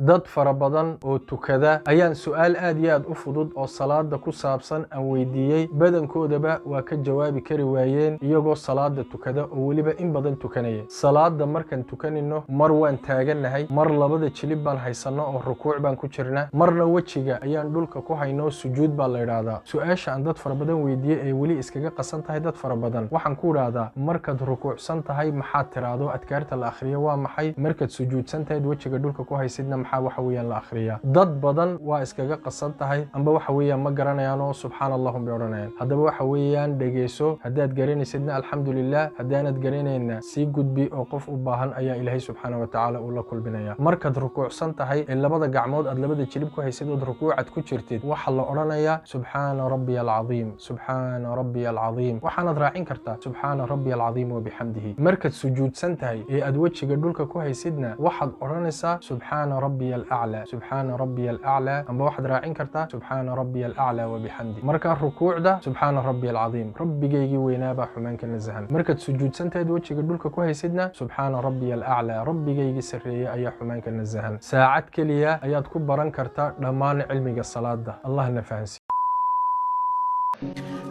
dad fara badan oo tukada ayaan su'aal aad iyo aad u fudud oo salaada ku saabsan aan weydiiyey badankoodaba waa ka jawaabi kari waayeen iyagoo salaada tukada oo weliba in badan tukanaya salaada markaan tukanino mar waan taaganahay mar labada jilib baan haysano oo rukuuc baan ku jirnaa marna wajiga ayaan dhulka ku hayno sujuud baa la yiraahdaa su'aasha aan dad fara badan weydiiyey ee weli iskaga qasan tahay dad fara badan waxaan ku raahdaa markaad rukuucsan tahay maxaad tiraahdo adkaarta la akhriyo waa maxay markaad sujuudsan tahay wajiga dhulka ku haysidna maxaa waxa weeyaan la akhriyaa dad badan waa iskaga qasan tahay amba waxa weeyaan ma garanayaan oo subxaanallahu bi oranayaan haddaba waxa weeyaan dhageyso haddaad garanaysidna alxamdulilah haddaanad garanayna sii gudbi oo qof u baahan ayaa ilaahay subxaanahu wa tacaala uu la kulminaya markaad rukuucsan tahay ee labada gacmood aad labada jilib ku haysid ood rukuucad ku jirtid waxa la odhanayaa subxaana rabbiya alcadiim subxaana rabbiya alcadiim waxaanad raacin kartaa subxaana rabbiya alcadiim wabixamdihi markaad sujuudsan tahay ee aad wejiga dhulka ku haysidna waxaad odhanaysaa subxaana rabbiya alaclaa subxaana rabbiya alaclaa amba waxaad raacin kartaa subxaana rabbiya alaclaa wabixamdi markaa rukuucda subxaana rabbiya alcadiim rabbigaygii weynaabaa xumaan ka nasahan markaad sujuudsan tahay wejiga dhulka ku haysidna subxaana rabbiya alaclaa rabbigaygii sarreeye ayaa xumaan ka nasahan saacad keliya ayaad ku baran kartaa dhammaan cilmiga salaada allahna fahansiiyo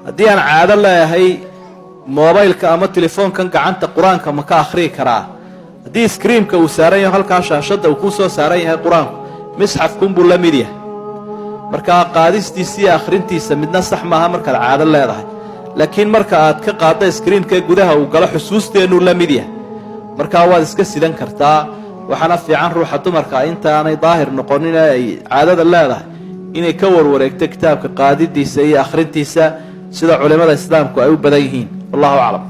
haddii aan caado leeyahay moobaylka ama telefoonkan gacanta qur-aanka ma ka akhriyi karaa haddii iskriimka uu saaran yahay halkaa shaashadda uu ku soo saaran yahay qur-aanku misxafkunbuu la mid yahay markaa qaadistiisa iyo akhrintiisa midna sax maaha markaad caado leedahay laakiin marka aad ka qaadda iskriimka gudaha uu galo xusuusteennuu la mid yahay markaa waad iska sidan kartaa waxaana fiican ruuxa dumarka intaanay daahir noqonin ee ay caadada leedahay inay ka warwareegto kitaabka qaadidiisa iyo akhrintiisa sida culimada islaamku ay u badan yihiin wallahu aclam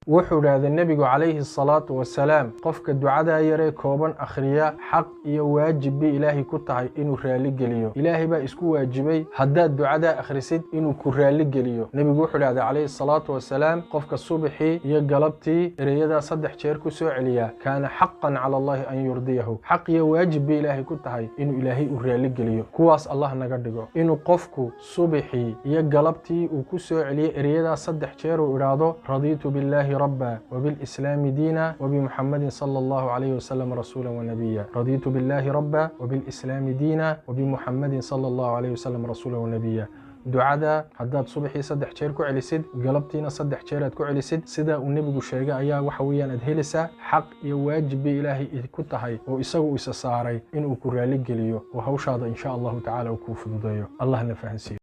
wuxuu yidhaahday nebigu calayhi salaatu wasalaam qofka ducadaa yaree kooban akhriya xaq iyo waajib bay ilaahay ku tahay inuu raalli geliyo ilaahay baa isku waajibay haddaad ducadaa akhrisid inuu ku raalli geliyo nebigu wuxuu yidhahday calayhi salaatu wasalaam qofka subaxii iyo galabtii ereyadaa 3 jeer ku soo celiyaa kaana xaqan cala allahi an yurdiyahu xaq iyo waajib bay ilaahay ku tahay inuu ilaahay u raalli geliyo kuwaas allah naga dhigo inuu qofku subaxii iyo galabtii uu ku soo celiyo ereyadaa 3 jeer uu idhaahdo radiitu billahi ربا وبالإسلام دينا وبمحمد صلى الله عليه وسلم رسولا ونبيا رضيت بالله ربا وبالإسلام دينا وبمحمد صلى الله عليه وسلم رسولا ونبيا ducada haddaad subaxii 3 jeer ku celisid galabtiina 3 jeer aad ku celisid sida uu nebigu sheegay ayaa waxa weeyaan aad helaysaa xaq iyo waajib bay ilaahay ku tahay oo isagu isa saaray inuu ku raali geliyo oo hawshaada insha allahu tacaala uu kuu fududeeyo allahna fahansiiyo